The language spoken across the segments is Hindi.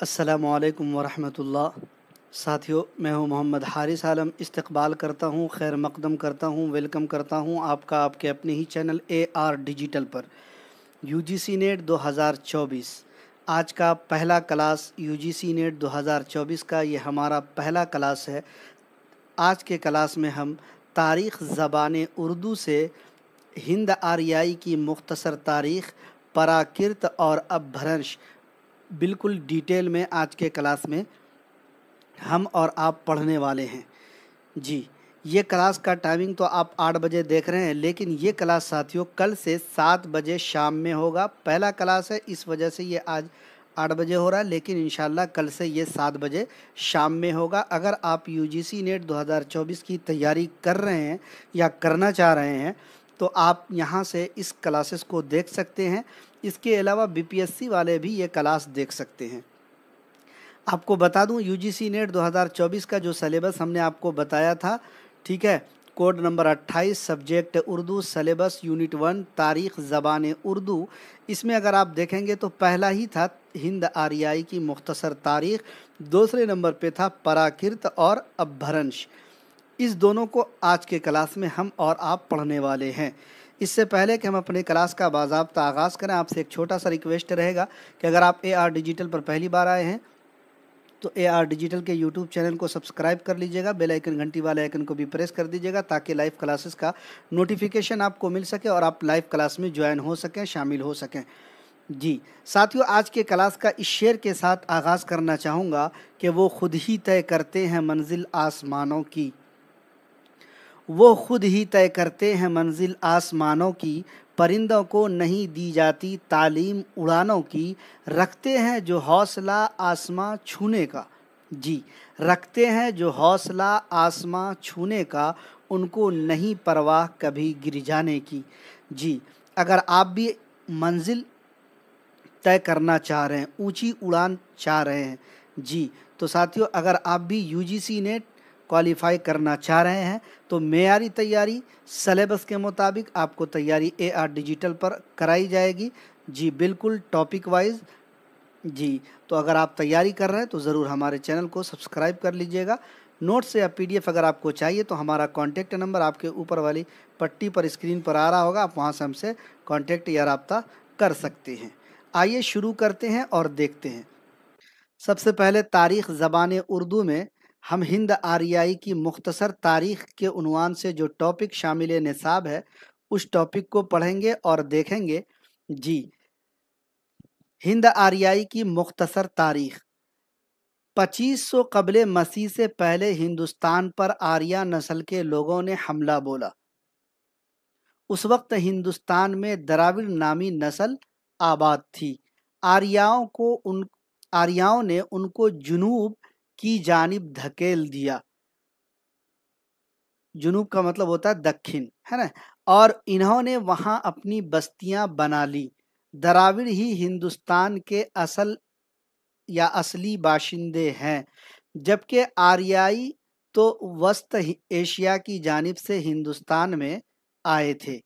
अस्सलामुअलैकुम वरहमतुल्लाह। साथियों, मैं हूं मोहम्मद हारिस आलम। इस्तकबाल करता हूं, खैर मकदम करता हूं, वेलकम करता हूं आपका आपके अपने ही चैनल AR डिजिटल पर। UGC नेट 2024 आज का पहला क्लास UGC नेट 2024 का ये हमारा पहला क्लास है। आज के क्लास में हम तारीख़ ज़बान उर्दू से हिंद आर्याई की मुख्तसर तारीख़, प्राकृत और अपभ्रंश बिल्कुल डिटेल में आज के क्लास में हम और आप पढ़ने वाले हैं। जी, ये क्लास का टाइमिंग तो आप 8 बजे देख रहे हैं, लेकिन ये क्लास साथियों कल से 7 बजे शाम में होगा। पहला क्लास है, इस वजह से ये आज 8 बजे हो रहा है, लेकिन इंशाल्लाह कल से ये 7 बजे शाम में होगा। अगर आप UGC नेट 2024 की तैयारी कर रहे हैं या करना चाह रहे हैं तो आप यहाँ से इस क्लासेस को देख सकते हैं। इसके अलावा BPSC वाले भी ये क्लास देख सकते हैं। आपको बता दूं, UGC नेट 2024 का जो सिलेबस हमने आपको बताया था, ठीक है, code number 28, subject Urdu, syllabus unit 1 तारीख़ ज़बान उर्दू। इसमें अगर आप देखेंगे तो पहला ही था हिंद आर्याई की मुख्तसर तारीख़, दूसरे नंबर पे था प्राकृत और अपभ्रंश। इस दोनों को आज के क्लास में हम और आप पढ़ने वाले हैं। इससे पहले कि हम अपने क्लास का बाज़ाब्ता आगाज़ करें, आपसे एक छोटा सा रिक्वेस्ट रहेगा कि अगर आप AR डिजिटल पर पहली बार आए हैं तो AR डिजिटल के यूट्यूब चैनल को सब्सक्राइब कर लीजिएगा, बेल आइकन घंटी वाले आइकन को भी प्रेस कर दीजिएगा ताकि लाइव क्लासेस का नोटिफिकेशन आपको मिल सके और आप लाइव क्लास में ज्वाइन हो सकें, शामिल हो सकें। जी साथियों, आज के क्लास का इस शेर के साथ आगाज़ करना चाहूँगा कि वो खुद ही तय करते हैं मंजिल आसमानों की, वो खुद ही तय करते हैं मंजिल आसमानों की, परिंदों को नहीं दी जाती तालीम उड़ानों की, रखते हैं जो हौसला आसमां छूने का। जी, रखते हैं जो हौसला आसमां छूने का, उनको नहीं परवाह कभी गिर जाने की। जी, अगर आप भी मंजिल तय करना चाह रहे हैं, ऊंची उड़ान चाह रहे हैं, जी, तो साथियों अगर आप भी UGC नेट क्वालिफाई करना चाह रहे हैं तो मेयारी तैयारी सिलेबस के मुताबिक आपको तैयारी AR डिजिटल पर कराई जाएगी। जी बिल्कुल, टॉपिक वाइज। जी, तो अगर आप तैयारी कर रहे हैं तो ज़रूर हमारे चैनल को सब्सक्राइब कर लीजिएगा। नोट्स या PDF अगर आपको चाहिए तो हमारा कॉन्टैक्ट नंबर आपके ऊपर वाली पट्टी पर स्क्रीन पर आ रहा होगा, आप वहाँ से हमसे कॉन्टैक्ट या रब्ता कर सकते हैं। आइए शुरू करते हैं और देखते हैं। सबसे पहले तारीख़ ज़बान उर्दू में हम हिंद आर्याई की मुख्तसर तारीख़ के उन्वान से जो टॉपिक शामिल निसाब है उस टॉपिक को पढ़ेंगे और देखेंगे। जी, हिंद आर्याई की मुख्तसर तारीख़। 2500 कबले मसीह से पहले हिंदुस्तान पर आर्या नस्ल के लोगों ने हमला बोला। उस वक्त हिंदुस्तान में द्राविड़ नामी नस्ल आबाद थी। आर्याओं ने उनको जुनूब की जानिब धकेल दिया। जुनूब का मतलब होता है दक्षिण, है ना, और इन्होंने वहां अपनी बस्तियां बना ली। द्राविड़ ही हिंदुस्तान के असल या असली बाशिंदे हैं, जबकि आर्याई तो वस्त एशिया की जानिब से हिंदुस्तान में आए थे।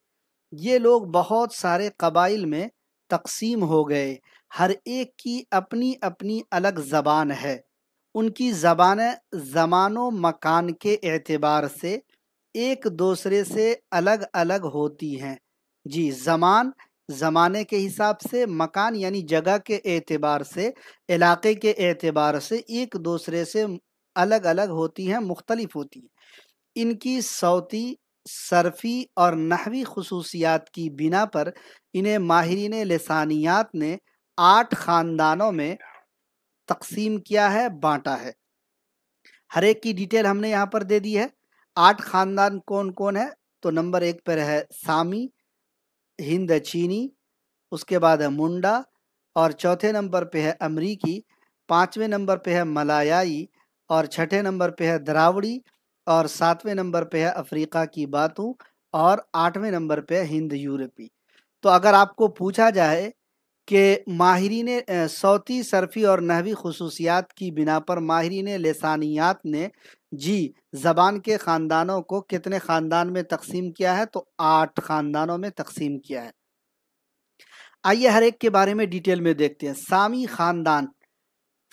ये लोग बहुत सारे कबाइल में तकसीम हो गए, हर एक की अपनी अपनी अलग ज़बान है। उनकी ज़बानें ज़मानो मकान के एतबार से एक दूसरे से अलग अलग होती हैं। जी, ज़माने के हिसाब से, मकान यानी जगह के एतबार से, इलाके के एतबार से एक दूसरे से अलग अलग होती हैं, मुख्तलिफ होती हैं। इनकी सौती, सरफ़ी और नहवी खसूसियात की बिना पर इन्हें माहिरीन लिसानियात ने 8 ख़ानदानों में तकसीम किया है, बांटा है। हर एक की डिटेल हमने यहाँ पर दे दी है। 8 ख़ानदान कौन कौन है? तो नंबर 1 पर है सामी, हिंद चीनी, उसके बाद है मुंडा, और चौथे नंबर पे है अमरीकी, 5वें नंबर पे है मलायाई, और छठे नंबर पे है द्रावड़ी, और 7वें नंबर पे है अफ्रीका की बातू, और 8वें नंबर पे है हिंद यूरोपी। तो अगर आपको पूछा जाए कि माहिरीन सौती, सरफ़ी और नहवी खसूसियात की बिना पर माहिरीन लिसानियात ने जी ज़बान के ख़ानदानों को कितने ख़ानदान में तकसीम किया है? तो 8 ख़ानदानों में तकसीम किया है। आइए हर एक के बारे में डिटेल में देखते हैं। सामी ख़ानदान,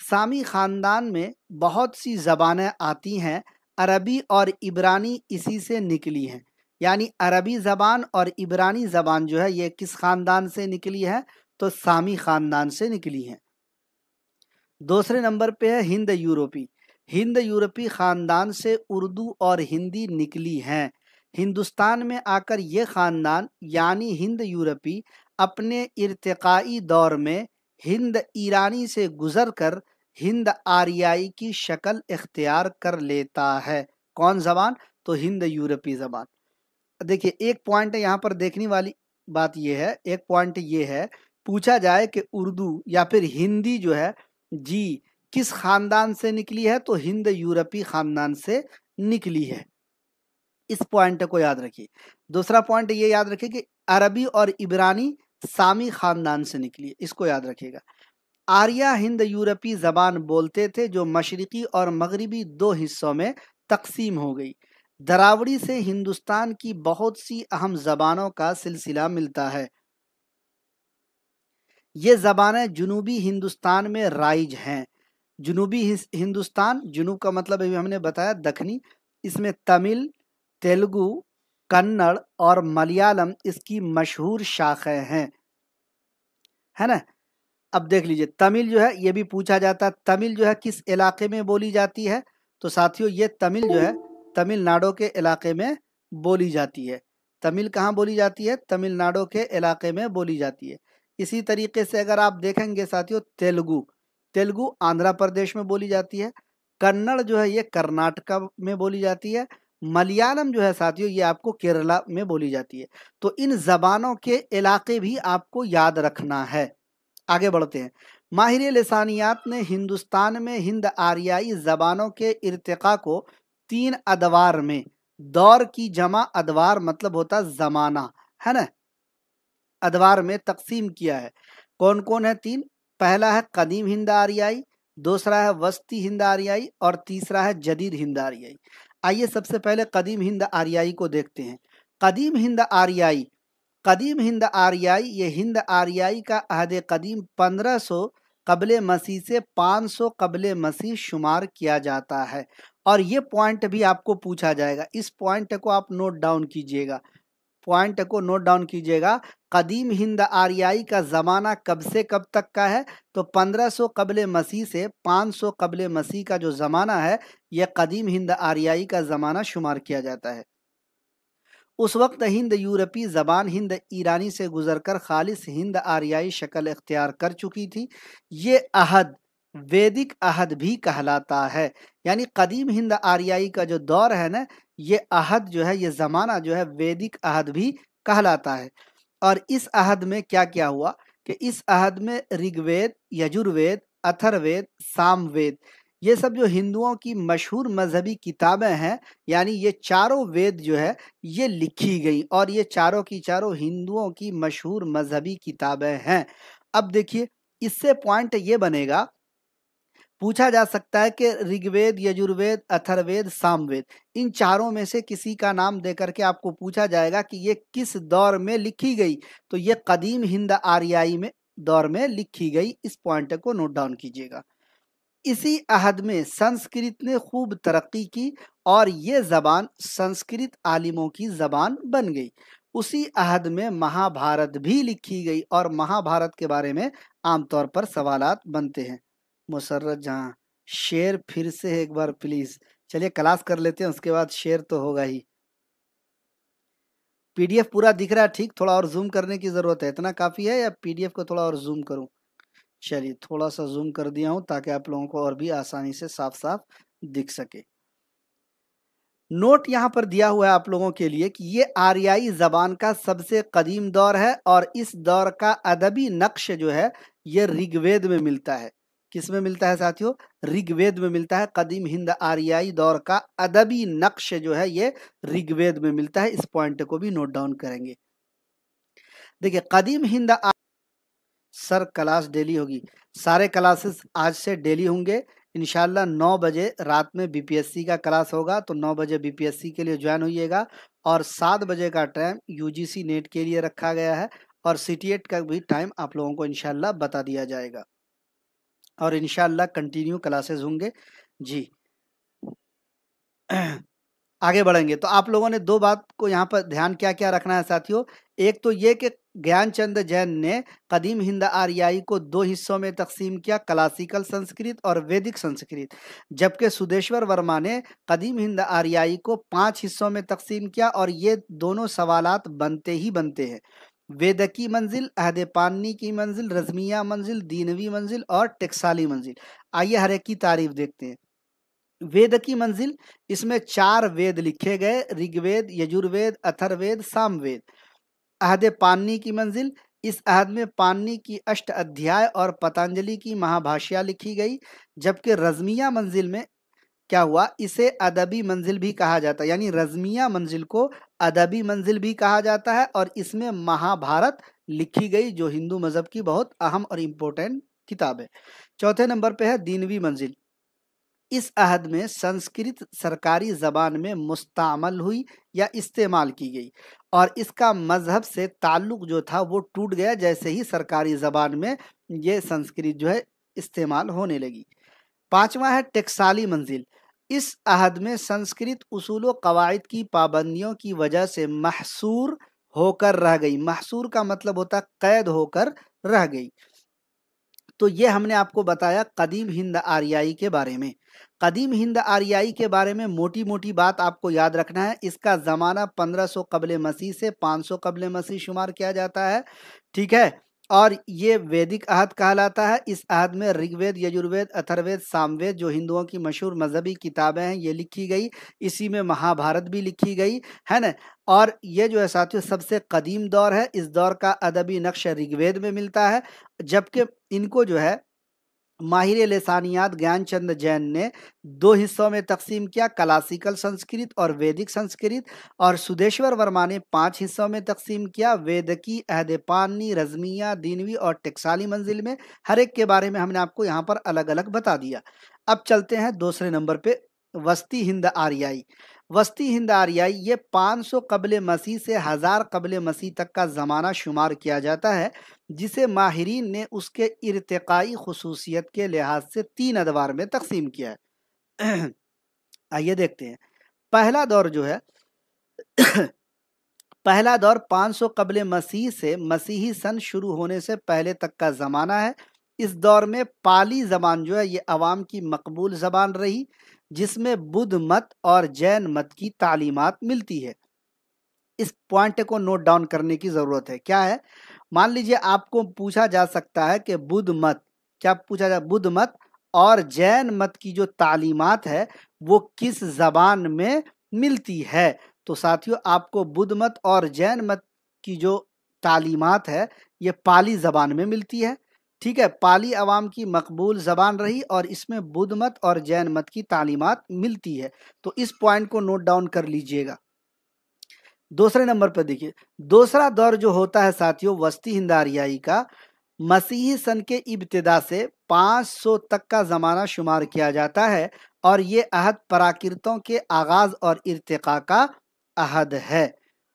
सामी ख़ानदान में बहुत सी ज़बानें आती हैं, अरबी और इब्रानी इसी से निकली हैं। यानी अरबी ज़बान और इब्रानी ज़बान जो है ये किस ख़ानदान से निकली है? तो सामी ख़ानदान से निकली है। दूसरे नंबर पे है हिंद यूरोपी। हिंद यूरोपी ख़ानदान से उर्दू और हिंदी निकली हैं। हिंदुस्तान में आकर ये ख़ानदान यानी हिंद यूरोपी अपने इर्तिकाई दौर में हिंद ईरानी से गुज़र कर हिंद आरियाई की शक्ल इख्तियार कर लेता है। कौन ज़बान? तो हिंद यूरोपी ज़बान। देखिए एक पॉइंट यहाँ पर देखने वाली बात ये है, एक पॉइंट ये है, पूछा जाए कि उर्दू या फिर हिंदी जो है जी किस खानदान से निकली है? तो हिंद यूरोपी खानदान से निकली है। इस पॉइंट को याद रखिए। दूसरा पॉइंट ये याद रखिए कि अरबी और इब्रानी सामी खानदान से निकली है, इसको याद रखिएगा। आर्या हिंद यूरोपी जबान बोलते थे जो मशरिकी और मगरिबी दो हिस्सों में तकसीम हो गई। दरावड़ी से हिंदुस्तान की बहुत सी अहम जबानों का सिलसिला मिलता है। ये ज़बानें जुनूबी हिंदुस्तान में राइज हैं। जुनूबी हिंदुस्तान, जुनूब का मतलब अभी हमने बताया दखनी, इसमें तमिल, तेलुगु, कन्नड़ और मलयालम इसकी मशहूर शाखें हैं, है ना। अब देख लीजिए तमिल जो है ये भी पूछा जाता है, तमिल जो है किस इलाके में बोली जाती है? तो साथियों ये तमिल जो है तमिलनाडु के इलाके में बोली जाती है। तमिल कहाँ बोली जाती है? तमिलनाडु के इलाके में बोली जाती है। इसी तरीके से अगर आप देखेंगे साथियों तेलुगु, तेलुगु आंध्र प्रदेश में बोली जाती है। कन्नड़ जो है ये कर्नाटका में बोली जाती है। मलयालम जो है साथियों ये आपको केरला में बोली जाती है। तो इन जबानों के इलाके भी आपको याद रखना है। आगे बढ़ते हैं। माहिर लिसानियात ने हिंदुस्तान में हिंद आरियाई ज़बानों के इर्तिका को 3 अदवार में, दौर की जमा अदवार मतलब होता ज़माना, है ना, अदवार में तकसीम किया है। कौन कौन है 3? पहला है कदीम हिंद आरियाई, दूसरा है वस्ती हिंद आरियाई और तीसरा है जदीद हिंद आरियाई। आइए सबसे पहले कदीम हिंद आरियाई को देखते हैं। कदीम हिंद आरियाई, कदीम हिंद आरियाई, ये हिंद आरियाई का अहद कदीम 1500 कबले मसीह से 500 कबले मसीह शुमार किया जाता है। और ये पॉइंट भी आपको पूछा जाएगा, इस पॉइंट को आप नोट डाउन कीजिएगा, पॉइंट को नोट डाउन कीजिएगा। कदीम हिंद आरियाई का ज़माना कब से कब तक का है? तो 1500 कबले मसीह से 500 कबले मसीह का जो ज़माना है यह कदीम हिंद आरियाई का ज़माना शुमार किया जाता है। उस वक्त हिंद यूरोपी ज़बान हिंद ईरानी से गुजरकर खालिस हिंद आरियाई शक्ल इख्तियार कर चुकी थी। ये अहद वैदिक अहद भी कहलाता है। यानी कदीम हिंद आरियाई का जो दौर है ना, ये अहद जो है, ये ज़माना जो है वैदिक अहद भी कहलाता है। और इस अहद में क्या क्या हुआ कि इस अहद में ऋग्वेद, यजुर्वेद, अथर्ववेद, सामवेद, ये सब जो हिंदुओं की मशहूर मजहबी किताबें हैं, यानी ये चारों वेद जो है ये लिखी गई और ये चारों की चारों हिंदुओं की मशहूर मजहबी किताबें हैं। अब देखिए इससे पॉइंट ये बनेगा, पूछा जा सकता है कि ऋग्वेद, यजुर्वेद, अथर्ववेद, सामवेद, इन चारों में से किसी का नाम देकर के आपको पूछा जाएगा कि ये किस दौर में लिखी गई? तो ये कदीम हिंद आरियाई में दौर में लिखी गई। इस पॉइंट को नोट डाउन कीजिएगा। इसी अहद में संस्कृत ने खूब तरक्की की और ये ज़बान संस्कृत आलिमों की ज़बान बन गई। उसी अहद में महाभारत भी लिखी गई और महाभारत के बारे में आमतौर पर सवालात बनते हैं। मुसर्रत जहाँ, शेर फिर से एक बार प्लीज़। चलिए क्लास कर लेते हैं, उसके बाद शेर तो होगा ही। पीडीएफ पूरा दिख रहा है ठीक? थोड़ा और जूम करने की ज़रूरत है, इतना काफ़ी है या पीडीएफ को थोड़ा और जूम करूँ? चलिए थोड़ा सा जूम कर दिया हूँ ताकि आप लोगों को और भी आसानी से साफ साफ दिख सके। नोट यहाँ पर दिया हुआ है आप लोगों के लिए कि ये आरियाई ज़बान का सबसे कदीम दौर है और इस दौर का अदबी नक्श जो है ये ऋग्वेद में मिलता है। किस में मिलता है साथियों? ऋग्वेद में मिलता है। कदीम हिंद आरियाई दौर का अदबी नक्श जो है ये ऋग्वेद में मिलता है। इस पॉइंट को भी नोट डाउन करेंगे। देखिए कदीम हिंद सर क्लास डेली होगी, सारे क्लासेस आज से डेली होंगे इंशाल्लाह। 9 बजे रात में बीपीएससी का क्लास होगा, तो 9 बजे बीपीएससी के लिए ज्वाइन होइएगा। और 7 बजे का टाइम यूजीसी नेट के लिए रखा गया है और सीटीएट का भी टाइम आप लोगों को इंशाल्लाह बता दिया जाएगा। और इंशाअल्लाह कंटिन्यू क्लासेस होंगे जी। आगे बढ़ेंगे तो आप लोगों ने दो बात को यहाँ पर ध्यान क्या क्या रखना है साथियों। एक तो ये कि ज्ञानचंद जैन ने कदीम हिंद आर्याई को दो हिस्सों में तकसीम किया, क्लासिकल संस्कृत और वैदिक संस्कृत, जबकि सुदेश्वर वर्मा ने कदीम हिंद आर्याई को 5 हिस्सों में तकसीम किया और ये दोनों सवालात बनते ही बनते हैं। वेदकी मंजिल, अहद पानी की मंजिल, रजमिया मंजिल, दीनवी मंजिल और टेक्साली मंजिल। आइए हर एक की तारीफ देखते हैं। वेद की मंजिल, इसमें 4 वेद लिखे गए, ऋग्वेद, यजुर्वेद, अथर्ववेद, सामवेद। अहद पाणिनि की मंजिल, इस अहद में पाणिनि की 8 अध्याय और पतंजलि की महाभाष्या लिखी गई। जबकि रज़मिया मंजिल में क्या हुआ, इसे अदबी मंजिल भी कहा जाता है, यानी रज़मिया मंजिल को अदबी मंजिल भी कहा जाता है और इसमें महाभारत लिखी गई, जो हिंदू मजहब की बहुत अहम और इम्पोर्टेंट किताब है। चौथे नंबर पे है दीनवी मंजिल। इस अहद में संस्कृत सरकारी जबान में मुस्तामल हुई या इस्तेमाल की गई और इसका मजहब से ताल्लुक जो था वो टूट गया जैसे ही सरकारी जबान में ये संस्कृत जो है इस्तेमाल होने लगी। पांचवा है टेक्साली मंजिल। इस अहद में संस्कृत उसूल कवायद की पाबंदियों की वजह से महसूर होकर रह गई। महसूर का मतलब होता कैद होकर रह गई। तो ये हमने आपको बताया कदीम हिंद आर्याई के बारे में। कदीम हिंद आर्याई के बारे में मोटी मोटी बात आपको याद रखना है। इसका ज़माना 1500 कबले मसीह से 500 कबले मसीह शुमार किया जाता है, ठीक है। और ये वैदिक अहद कहलाता है। इस अहद में ऋग्वेद, यजुर्वेद, अथर्ववेद, सामवेद, जो हिंदुओं की मशहूर मजहबी किताबें हैं, ये लिखी गई। इसी में महाभारत भी लिखी गई है ना। और ये जो है साथियों सबसे कदीम दौर है। इस दौर का अदबी नक्श ऋग्वेद में मिलता है, जबकि इनको जो है माहिर लेसानियात ज्ञानचंद जैन ने 2 हिस्सों में तकसीम किया, क्लासिकल संस्कृत और वैदिक संस्कृत। और सुदेश्वर वर्मा ने 5 हिस्सों में तकसीम किया, वेदकी, अहद पाणिनि, रज़मिया, दीनवी और टेक्साली मंजिल में। हर एक के बारे में हमने आपको यहाँ पर अलग अलग बता दिया। अब चलते हैं दूसरे नंबर पे, वस्ती हिंद आर्याई। वस्ती हिंद आर्याई ये 500 कबले मसीह से 1000 कबले मसीह तक का ज़माना शुमार किया जाता है, जिसे माहिरीन ने उसके इर्तिकाई खुसूसियत के लिहाज से 3 अदवार में तकसीम किया है। आइए देखते हैं। पहला दौर जो है पहला दौर 500 कबले मसीह से मसीही सन शुरू होने से पहले तक का ज़माना है। इस दौर में पाली ज़बान जो है ये अवाम की मकबूल ज़बान रही, जिसमें बुद्ध मत और जैन मत की तालीमात मिलती है। इस पॉइंट को नोट डाउन करने की ज़रूरत है। क्या है, मान लीजिए आपको पूछा जा सकता है कि बुद्ध मत, क्या पूछा जाए, बुद्ध मत और जैन मत की जो तालीमात है वो किस ज़बान में मिलती है। तो साथियों आपको बुद्ध मत और जैन मत की जो तालीमात है ये पाली ज़बान में मिलती है, ठीक है। पाली अवाम की मकबूल ज़बान रही और इसमें बुद्ध मत और जैन मत की तालीमात मिलती है। तो इस पॉइंट को नोट डाउन कर लीजिएगा। दूसरे नंबर पर देखिए, दूसरा दौर जो होता है साथियों वस्ती हिंद आर्याई का, मसीही सन के इब्तिदा से 500 तक का ज़माना शुमार किया जाता है और ये अहद प्राकृतों के आगाज़ और इर्तिका का अहद है,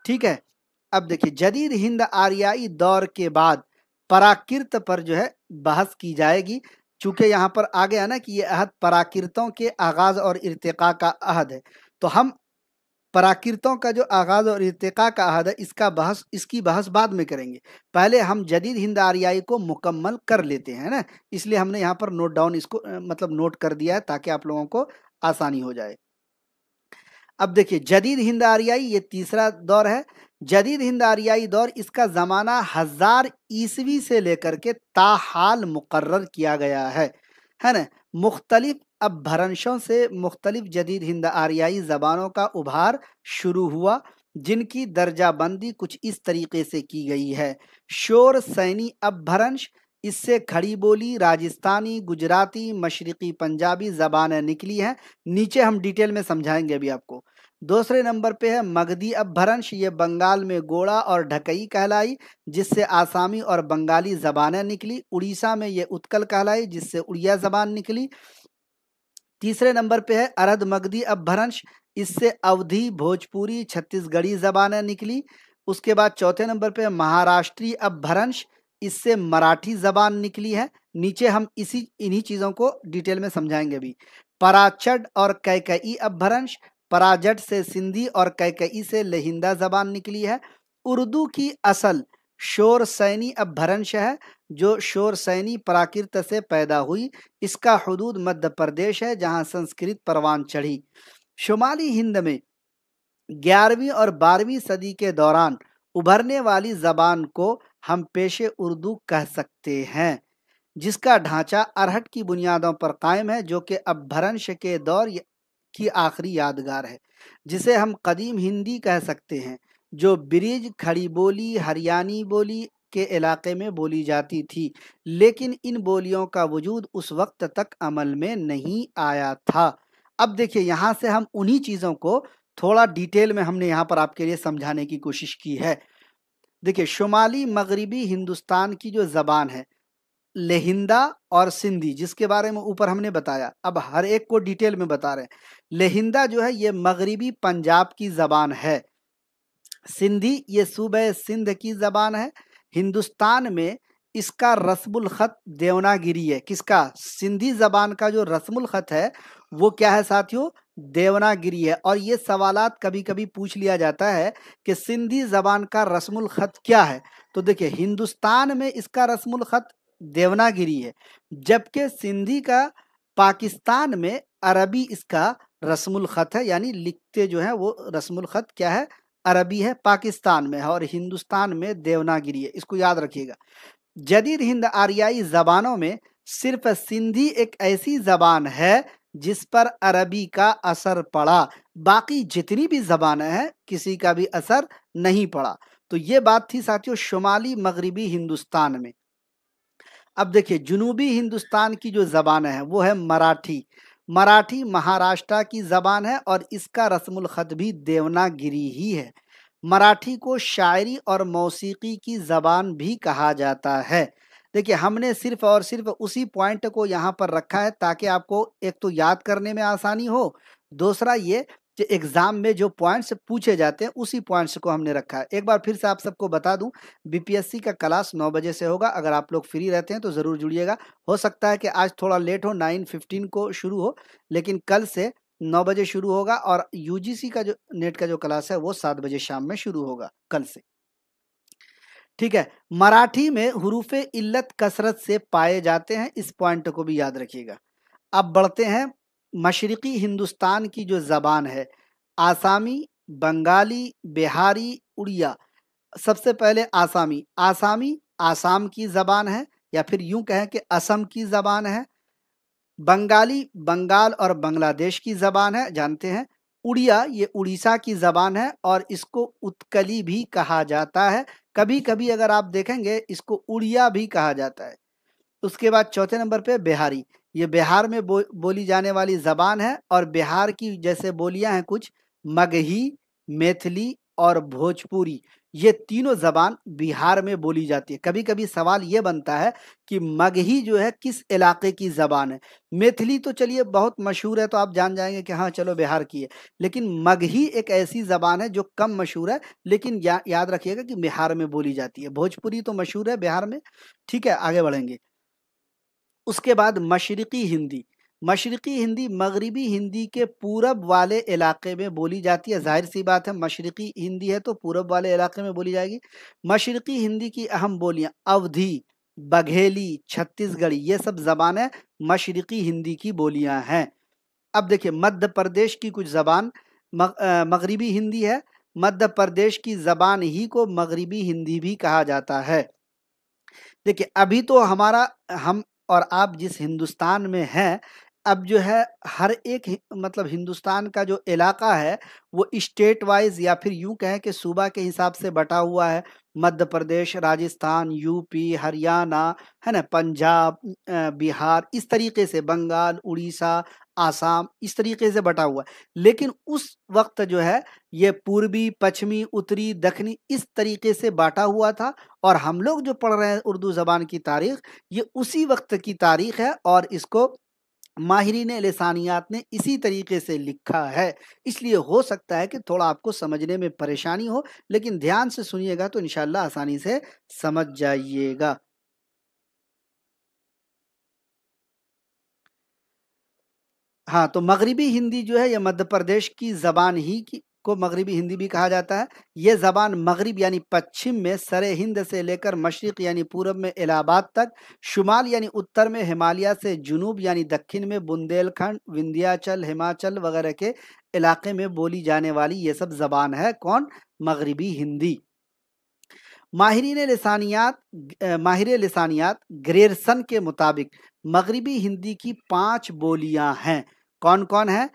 ठीक है। अब देखिए जदीद हिंद आर्याई दौर के बाद प्राकृत पर जो है बहस की जाएगी। चूंकि यहाँ पर आ गया ना कि ये अहद प्राकृतों के आगाज़ और इर्तिका का अहद है, तो हम प्राकृतों का जो आगाज़ और इर्तिका का अहद है इसकी बहस बाद में करेंगे। पहले हम जदीद हिंद आर्याई को मुकम्मल कर लेते हैं ना, इसलिए हमने यहाँ पर नोट डाउन इसको मतलब नोट कर दिया है ताकि आप लोगों को आसानी हो जाए। अब देखिए जदीद हिंद आर्याई ये तीसरा दौर है। जदीद हिंद आर्याई दौर, इसका ज़माना 1000 ईस्वी से लेकर के ताहाल मुकर्रर किया गया है ना। मुख्तलिफ अपभ्रंशों से मुख्तलिफ जदीद हिंद आर्याई ज़बानों का उभार शुरू हुआ, जिनकी दर्जाबंदी कुछ इस तरीके से की गई है। शोर सैनी अपभ्रंश, इससे खड़ी बोली, राजस्थानी, गुजराती, मशरकी पंजाबी ज़बानें निकली हैं। नीचे हम डिटेल में समझाएंगे अभी आपको। दूसरे नंबर पे है मगधी अपभ्रंश, ये बंगाल में गोड़ा और ढकई कहलाई, जिससे आसामी और बंगाली ज़बानें निकली। उड़ीसा में ये उत्कल कहलाई, जिससे उड़िया ज़बान निकली। तीसरे नंबर पे है अरध मगधी अपभ्रंश, इससे अवधी, भोजपुरी, छत्तीसगढ़ी ज़बानें निकली। उसके बाद चौथे नंबर पे महाराष्ट्री अपभ्रंश, इससे मराठी जबान निकली है। नीचे हम इन्हीं चीजों को डिटेल में समझाएंगे अभी। पराचड और कैकई अपभ्रंश, पराजट से सिंधी और कैकई से लहिंदा जबान निकली है। उर्दू की असल शोर सैनी अपभ्रंश है, जो शोर सैनी प्राकृत से पैदा हुई। इसका हुदूद मध्य प्रदेश है, जहां संस्कृत परवान चढ़ी। शुमाली हिंद में 11वीं और 12वीं सदी के दौरान उभरने वाली जबान को हम पेशे उर्दू कह सकते हैं, जिसका ढांचा अरहट की बुनियादों पर कायम है, जो कि अपभ्रंश के दौर की आखिरी यादगार है, जिसे हम कदीम हिंदी कह सकते हैं, जो ब्रिज, खड़ी बोली, हरियाणी बोली के इलाके में बोली जाती थी। लेकिन इन बोलियों का वजूद उस वक्त तक अमल में नहीं आया था। अब देखिए, यहाँ से हम उन्हीं चीज़ों को थोड़ा डिटेल में हमने यहाँ पर आपके लिए समझाने की कोशिश की है। देखिए, शुमाली मगरिबी हिंदुस्तान की जो ज़बान है लेहिंदा और सिंधी, जिसके बारे में ऊपर हमने बताया, अब हर एक को डिटेल में बता रहे हैं। लेहिंदा जो है ये मगरिबी पंजाब की ज़बान है। सिंधी ये सूबे सिंध की ज़बान है। हिंदुस्तान में इसका रस्मुल ख़त देवनागिरी है। किसका? सिंधी ज़बान का जो रस्मुल ख़त है वो क्या है साथियों? देवनागिरी है। और ये सवालात कभी कभी पूछ लिया जाता है कि सिंधी ज़बान का रस्मुल ख़त क्या है। तो देखिए, हिंदुस्तान में इसका रस्मुल ख़त देवनागिरी है, जबकि सिंधी का पाकिस्तान में अरबी इसका रस्मुल ख़त है। यानी लिखते जो है वो रस्मुल ख़त क्या है? अरबी है, पाकिस्तान में है, और हिंदुस्तान में देवनागिरी है। इसको याद रखिएगा। जदीद हिंद आरियाई जबानों में सिर्फ सिंधी एक ऐसी जबान है जिस पर अरबी का असर पड़ा। बाकी जितनी भी जबानें हैं किसी का भी असर नहीं पड़ा। तो ये बात थी साथियों शुमाली मगरिबी हिंदुस्तान में। अब देखिए, जुनूबी हिंदुस्तान की जो जबान है वो है मराठी। मराठी महाराष्ट्र की जबान है और इसका रस्मुल ख़त भी देवनागिरी ही है। मराठी को शायरी और मौसीकी की जबान भी कहा जाता है। देखिए, हमने सिर्फ और सिर्फ उसी पॉइंट को यहाँ पर रखा है ताकि आपको एक तो याद करने में आसानी हो, दूसरा ये कि एग्जाम में जो पॉइंट्स पूछे जाते हैं उसी पॉइंट्स को हमने रखा है। एक बार फिर से आप सबको बता दूं, बीपीएससी का क्लास 9 बजे से होगा। अगर आप लोग फ्री रहते हैं तो ज़रूर जुड़िएगा। हो सकता है कि आज थोड़ा लेट हो, 9:15 को शुरू हो, लेकिन कल से 9 बजे शुरू होगा। और यूजीसी का जो नेट का जो क्लास है वो 7 बजे शाम में शुरू होगा कल से। ठीक है, मराठी में हुरूफ इल्लत कसरत से पाए जाते हैं, इस पॉइंट को भी याद रखिएगा। अब बढ़ते हैं मशरिकी हिंदुस्तान की जो ज़बान है, आसामी, बंगाली, बिहारी, उड़िया। सबसे पहले आसामी। आसामी आसाम की ज़बान है, या फिर यूं कहें कि असम की ज़बान है। बंगाली बंगाल और बांग्लादेश की ज़बान है, जानते हैं। उड़िया ये उड़ीसा की ज़बान है और इसको उत्कली भी कहा जाता है। कभी कभी अगर आप देखेंगे इसको उड़िया भी कहा जाता है। उसके बाद चौथे नंबर पे बिहारी। ये बिहार में बोली जाने वाली ज़बान है और बिहार की जैसे बोलियां हैं कुछ, मगही, मैथिली और भोजपुरी, ये तीनों ज़बान बिहार में बोली जाती है। कभी कभी सवाल ये बनता है कि मगही जो है किस इलाके की ज़बान है। मैथिली तो चलिए बहुत मशहूर है, तो आप जान जाएंगे कि हाँ चलो बिहार की है। लेकिन मगही एक ऐसी ज़बान है जो कम मशहूर है, लेकिन याद रखिएगा कि बिहार में बोली जाती है। भोजपुरी तो मशहूर है बिहार में। ठीक है, आगे बढ़ेंगे। उसके बाद मशरिकी हिंदी। मशरिकी हिंदी मगरिबी हिंदी के पूरब वाले इलाके में बोली जाती है। जाहिर सी बात है, मशरिकी हिंदी है तो पूरब वाले इलाके में बोली जाएगी। मशरिकी हिंदी की अहम बोलियां अवधी, बघेली, छत्तीसगढ़ी, ये सब ज़बानें मशरिकी हिंदी की बोलियां हैं। अब देखिए, मध्य प्रदेश की कुछ ज़बान मगरिबी हिंदी है। मध्य प्रदेश की ज़बान ही को मगरिबी हिंदी भी कहा जाता है। देखिए, अभी तो हमारा हम और आप जिस हिंदुस्तान में हैं, अब जो है हर एक मतलब हिंदुस्तान का जो इलाका है वो स्टेट वाइज या फिर यूं कहें कि सूबा के हिसाब से बटा हुआ है। मध्य प्रदेश, राजस्थान, यूपी, हरियाणा, है ना, पंजाब, बिहार, इस तरीके से बंगाल, उड़ीसा, आसाम, इस तरीके से बटा हुआ है। लेकिन उस वक्त जो है ये पूर्वी, पश्चिमी, उत्तरी, दक्षिणी इस तरीके से बांटा हुआ था। और हम लोग जो पढ़ रहे हैं उर्दू ज़बान की तारीख, ये उसी वक्त की तारीख है और इसको माहिरीन लिसानियात ने इसी तरीके से लिखा है। इसलिए हो सकता है कि थोड़ा आपको समझने में परेशानी हो, लेकिन ध्यान से सुनिएगा तो इंशाल्लाह आसानी से समझ जाइएगा। हाँ, तो मगरिबी हिंदी जो है ये मध्य प्रदेश की ज़बान ही की को मगरिबी हिंदी भी कहा जाता है। ये ज़बान मगरिब यानी पश्चिम में सरे हिंद से लेकर मशरिक़ यानी पूरब में इलाहाबाद तक, शुमाल यानी उत्तर में हिमालय से जुनूब यानी दक्षिण में बुंदेलखंड, विंध्याचल, हिमाचल वगैरह के इलाके में बोली जाने वाली ये सब ज़बान है। कौन? मगरिबी हिंदी। माहिर लिसानियात ग्रेरसन के मुताबिक मगरिबी हिंदी की 5 बोलियां हैं। कौन कौन है?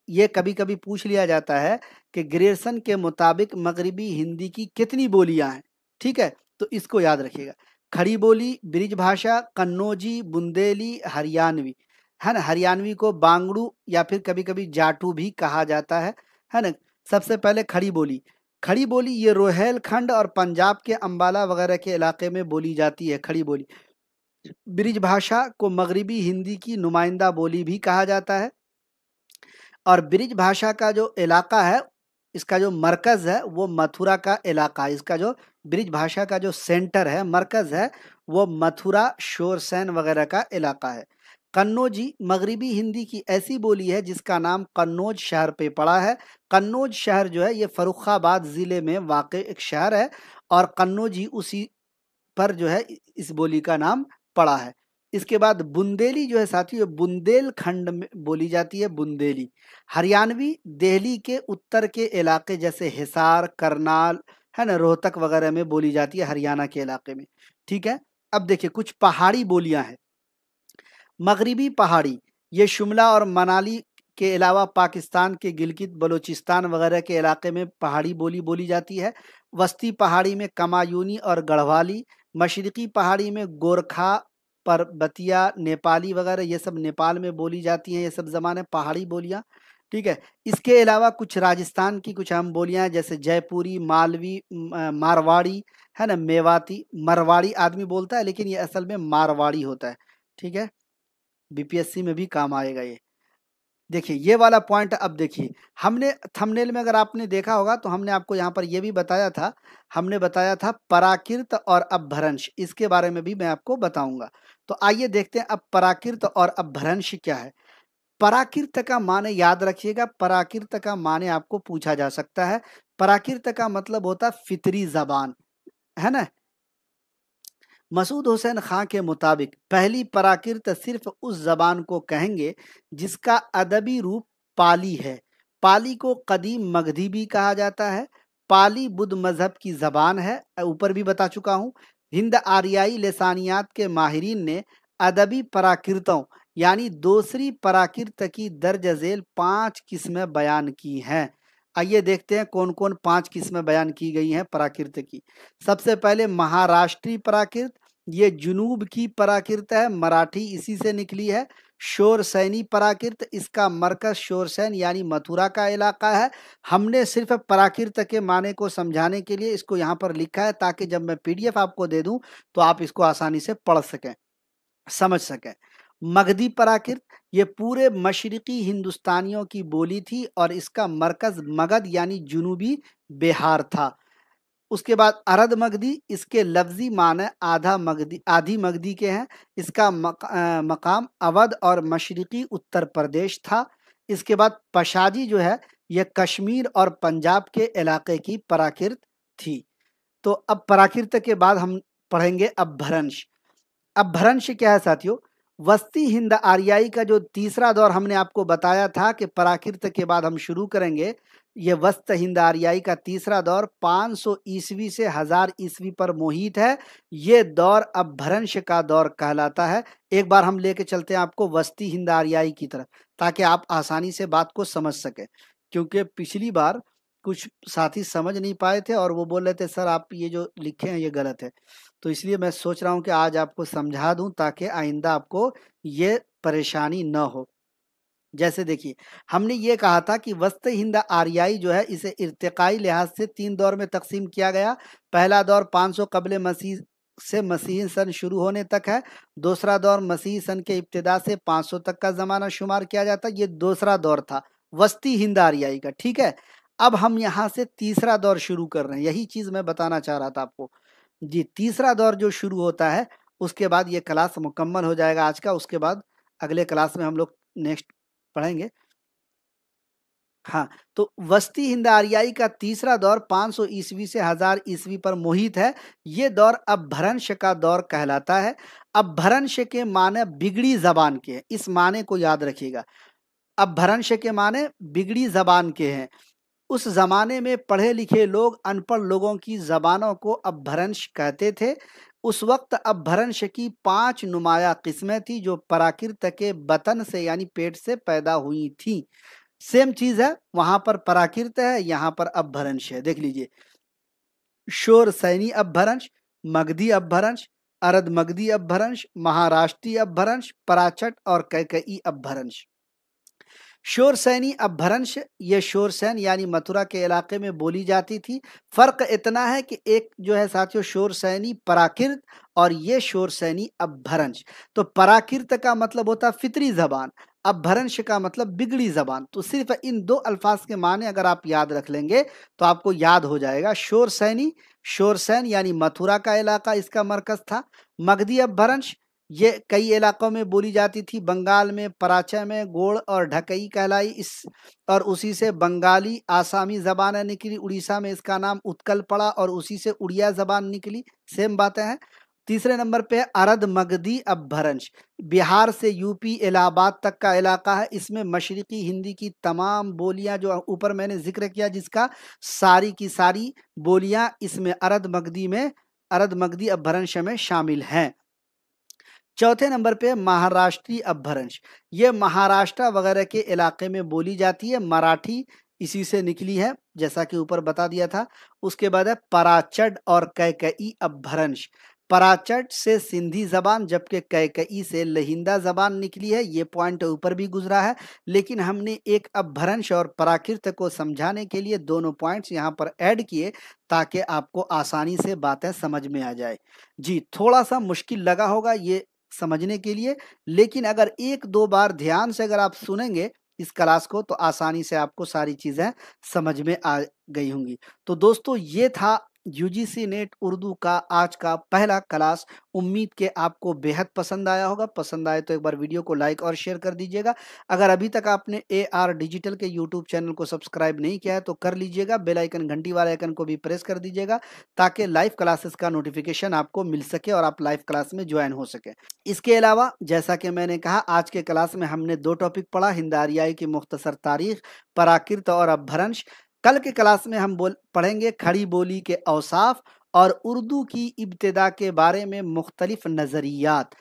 ये कभी कभी पूछ लिया जाता है कि ग्रेरसन के मुताबिक मगरिबी हिंदी की कितनी बोलियां हैं। ठीक है, तो इसको याद रखिएगा। खड़ी बोली, ब्रिज भाषा, कन्नौजी, बुंदेली, हरियाणवी। है ना, हरियाणवी को बांगड़ू या फिर कभी कभी जाटू भी कहा जाता है ना। सबसे पहले खड़ी बोली। खड़ी बोली ये रोहेलखंड और पंजाब के अंबाला वगैरह के इलाके में बोली जाती है खड़ी बोली। ब्रिज भाषा को मगरिबी हिंदी की नुमाइंदा बोली भी कहा जाता है। और ब्रिज भाषा का जो इलाका है, इसका जो मरकज है वो मथुरा का इलाका है। इसका जो ब्रिज भाषा का जो सेंटर है, मरकज है, वो मथुरा, शोरसैन वगैरह का इलाका है। कन्नौजी मगरिबी हिंदी की ऐसी बोली है जिसका नाम कन्नौज शहर पे पड़ा है। कन्नौज शहर जो है ये फर्रुखाबाद ज़िले में वाक़ एक शहर है और कन्नौजी उसी पर जो है इस बोली का नाम पड़ा है। इसके बाद बुंदेली जो है साथियों, बुंदेलखंड में बोली जाती है बुंदेली। हरियाणवी दिल्ली के उत्तर के इलाके जैसे हिसार, करनाल, है ना, रोहतक वगैरह में बोली जाती है, हरियाणा के इलाके में। ठीक है, अब देखिए कुछ पहाड़ी बोलियां हैं। मगरिबी पहाड़ी ये शिमला और मनाली के अलावा पाकिस्तान के गिलगित बलूचिस्तान वगैरह के इलाके में पहाड़ी बोली बोली जाती है। वस्ती पहाड़ी में कमायूनी और गढ़वाली, मशरकी पहाड़ी में गोरखा, परबतिया, नेपाली वगैरह ये सब नेपाल में बोली जाती हैं। ये सब ज़बानें पहाड़ी बोलियाँ। ठीक है, इसके अलावा कुछ राजस्थान की कुछ अहम बोलियाँ हैं जैसे जयपुरी, मालवी, मारवाड़ी, है ना, मेवाती। मरवाड़ी आदमी बोलता है लेकिन ये असल में मारवाड़ी होता है। ठीक है, बीपीएससी में भी काम आएगा ये। देखिए ये वाला पॉइंट अब देखिए, हमने थंबनेल में अगर आपने देखा होगा तो हमने आपको यहाँ पर ये भी बताया था। हमने बताया था पराकृत और अपभ्रंश, इसके बारे में भी मैं आपको बताऊंगा। तो आइए देखते हैं अब पराकृत और अपभ्रंश क्या है। पराकृत का माने याद रखिएगा, पराकृत का माने आपको पूछा जा सकता है। पराकृत का मतलब होता है फितरी जबान, है ना। मसूद हुसैन खां के मुताबिक पहली पराकृत सिर्फ उस जबान को कहेंगे जिसका अदबी रूप पाली है। पाली को कदीम मगधी भी कहा जाता है। पाली बुद्ध मजहब की जबान है, ऊपर भी बता चुका हूँ। हिंद आरियाई लिसानियात के माहिरीन ने अदबी पराकृतों यानी दूसरी पराकृत की दर्ज झेल 5 किस्में बयान की हैं। आइए देखते हैं कौन कौन 5 किस्में बयान की गई हैं पराकृत की। सबसे पहले महाराष्ट्री पराकृत, ये जुनूब की पराकृत है, मराठी इसी से निकली है। शोरसैनी पराकृत, इसका मरकज शोरसैन यानी मथुरा का इलाका है। हमने सिर्फ पराकृत के माने को समझाने के लिए इसको यहाँ पर लिखा है ताकि जब मैं पीडीएफ आपको दे दूं तो आप इसको आसानी से पढ़ सकें, समझ सकें। मगधी प्राकृत ये पूरे मशरिकी हिंदुस्तानियों की बोली थी और इसका मरकज मगध यानी जुनूबी बिहार था। उसके बाद अरद मगधी, इसके लफ्जी माने आधा मगधी आधी मगधी के हैं। इसका मकाम अवध और मशरिकी उत्तर प्रदेश था। इसके बाद पशाजी जो है यह कश्मीर और पंजाब के इलाके की प्राकृत थी। तो अब प्राकृत के बाद हम पढ़ेंगे अपभ्रंश। अपभ्रंश क्या है साथियों? वस्ती हिंद आर्याई का जो तीसरा दौर हमने आपको बताया था कि प्राकृत के बाद हम शुरू करेंगे, ये वस्त हिंद आर्याई का तीसरा दौर 500 ईस्वी से 1000 ईस्वी पर मोहित है। ये दौर अपभ्रंश का दौर कहलाता है। एक बार हम लेके चलते हैं आपको वस्ती हिंद आर्याई की तरफ ताकि आप आसानी से बात को समझ सकें, क्योंकि पिछली बार कुछ साथी समझ नहीं पाए थे और वो बोल रहे थे सर आप ये जो लिखे हैं ये गलत है। तो इसलिए मैं सोच रहा हूँ कि आज आपको समझा दूं ताकि आइंदा आपको ये परेशानी न हो। जैसे देखिए, हमने ये कहा था कि वस्त हिंद आर्याई जो है इसे इर्तिकाई लिहाज से 3 दौर में तकसीम किया गया। पहला दौर 500 कबल मसीह से मसीही सन शुरू होने तक है। दूसरा दौर मसीही सन के इब्तिदा से 500 तक का ज़माना शुमार किया जाता है। ये दूसरा दौर था वस्ती हिंद आर्याई का, ठीक है। अब हम यहाँ से तीसरा दौर शुरू कर रहे हैं, यही चीज़ मैं बताना चाह रहा था आपको। जी, तीसरा दौर जो शुरू होता है उसके बाद ये क्लास मुकम्मल हो जाएगा आज का। उसके बाद अगले क्लास में हम लोग नेक्स्ट पढ़ेंगे। हाँ, तो वस्ती हिंद आर्याई का तीसरा दौर 500 ईस्वी से 1000 ईस्वी पर मोहित है। ये दौर अपभ्रंश का दौर कहलाता है। अपभ्रंश के माने बिगड़ी जबान के हैं, इस माने को याद रखिएगा। अपभ्रंश के माने बिगड़ी जबान के हैं। उस जमाने में पढ़े लिखे लोग अनपढ़ लोगों की जबानों को अपभ्रंश कहते थे। उस वक्त अपभ्रंश की 5 नुमाया किस्में थी जो प्राकृत के बतन से यानी पेट से पैदा हुई थी। सेम चीज है, वहां पर प्राकृत है, यहाँ पर अपभ्रंश है। देख लीजिए, शोर सैनी अपभ्रंश, मगधी अपभ्रंश, अरद मगधी अपभ्रंश, महाराष्ट्रीय अपभ्रंश, पराचट और कैकई अपभ्रंश। शोरसैनी अपभ्रंश ये शोरसैन यानी मथुरा के इलाके में बोली जाती थी। फर्क इतना है कि एक जो है साथियों शोरसैनी प्राकृत और ये शोरसैनी अपभ्रंश। तो प्राकृत का मतलब होता फितरी जबान, अपभ्रंश का मतलब बिगड़ी जबान। तो सिर्फ इन दो अल्फाज के माने अगर आप याद रख लेंगे तो आपको याद हो जाएगा। शोरसैनी, शोरसैन यानी मथुरा का इलाका इसका मरकज था। मगधी अपभ्रंश ये कई इलाकों में बोली जाती थी, बंगाल में पराचय में गोड़ और ढकई कहलाई इस, और उसी से बंगाली आसामी जबान निकली। उड़ीसा में इसका नाम उत्कल पड़ा और उसी से उड़िया जबान निकली। सेम बातें हैं। तीसरे नंबर पे अरद मगधी अपभ्रंश, बिहार से यूपी इलाहाबाद तक का इलाका है। इसमें मशरिकी हिंदी की तमाम बोलियां जो ऊपर मैंने जिक्र किया जिसका, सारी की सारी बोलियां इसमें अरद मगधी अपभ्रंश में शामिल हैं। चौथे नंबर पे महाराष्ट्रीय अपभ्रंश, ये महाराष्ट्र वगैरह के इलाके में बोली जाती है। मराठी इसी से निकली है जैसा कि ऊपर बता दिया था। उसके बाद है पराचट और कैकई अपभ्रंश। पराचट से सिंधी जबान जबकि कैकई से लहिंदा जबान निकली है। ये पॉइंट ऊपर भी गुजरा है, लेकिन हमने एक अपभ्रंश और प्राकृत को समझाने के लिए दोनों पॉइंट्स यहाँ पर ऐड किए ताकि आपको आसानी से बातें समझ में आ जाए। जी, थोड़ा सा मुश्किल लगा होगा ये समझने के लिए, लेकिन अगर एक दो बार ध्यान से अगर आप सुनेंगे इस क्लास को तो आसानी से आपको सारी चीजें समझ में आ गई होंगी। तो दोस्तों ये था यूजीसी नेट उर्दू का आज का पहला क्लास। उम्मीद के आपको बेहद पसंद आया होगा। पसंद आए तो एक बार वीडियो को लाइक और शेयर कर दीजिएगा। अगर अभी तक आपने AR डिजिटल के यूट्यूब चैनल को सब्सक्राइब नहीं किया है तो कर लीजिएगा। बेल आइकन घंटी वाले आइकन को भी प्रेस कर दीजिएगा ताकि लाइव क्लासेस का नोटिफिकेशन आपको मिल सके और आप लाइव क्लास में ज्वाइन हो सके। इसके अलावा जैसा कि मैंने कहा आज के क्लास में हमने 2 टॉपिक पढ़ा, हिंद आर्याई की मुख्तसर तारीख, प्राकृत और अपभ्रंश। कल के क्लास में हम पढ़ेंगे खड़ी बोली के औसाफ और उर्दू की इब्तिदा के बारे में मुख्तलिफ नज़रियात।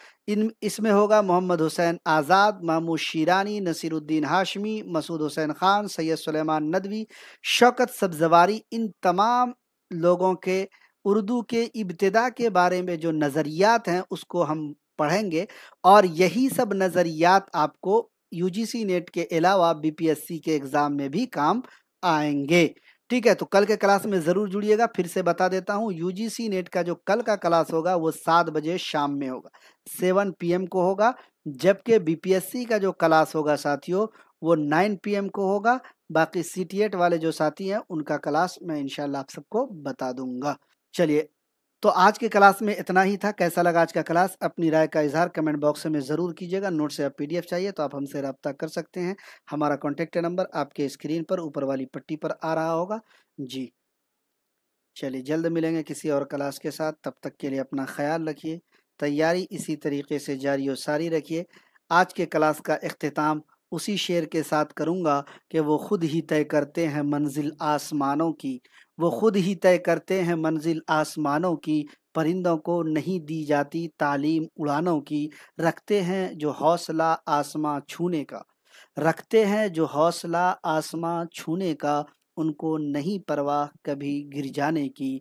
इसमें होगा मोहम्मद हुसैन आज़ाद, महमूद शीरानी, नसीरुद्दीन हाशमी, मसूद हुसैन खान, सैयद सुलेमान नदवी, शौकत सब्जवारी। इन तमाम लोगों के उर्दू के इब्तिदा के बारे में जो नज़रियात हैं उसको हम पढ़ेंगे और यही सब नज़रियात आपको यूजीसी नेट के अलावा BPSC के एग्ज़ाम में भी काम आएंगे। ठीक है, तो कल के क्लास में ज़रूर जुड़िएगा। फिर से बता देता हूँ, यूजीसी नेट का जो कल का क्लास होगा वो 7 बजे शाम में होगा, 7 PM को होगा। जबकि BPSC का जो क्लास होगा साथियों वो 9 PM को होगा। बाकी CT8 वाले जो साथी हैं उनका क्लास मैं इंशाल्लाह आप सबको बता दूंगा। चलिए, तो आज के क्लास में इतना ही था। कैसा लगा आज का क्लास? अपनी राय का इजहार कमेंट बॉक्स में ज़रूर कीजिएगा। नोट्स या PDF चाहिए तो आप हमसे रब्ता कर सकते हैं। हमारा कॉन्टैक्ट नंबर आपके स्क्रीन पर ऊपर वाली पट्टी पर आ रहा होगा। जी, चलिए जल्द मिलेंगे किसी और क्लास के साथ। तब तक के लिए अपना ख्याल रखिए, तैयारी इसी तरीके से जारी और सारी रखिए। आज के क्लास का इख्तिताम उसी शेर के साथ करूँगा कि वो खुद ही तय करते हैं मंजिल आसमानों की, वो खुद ही तय करते हैं मंजिल आसमानों की, परिंदों को नहीं दी जाती तालीम उड़ानों की, रखते हैं जो हौसला आसमां छूने का, रखते हैं जो हौसला आसमां छूने का, उनको नहीं परवाह कभी गिर जाने की,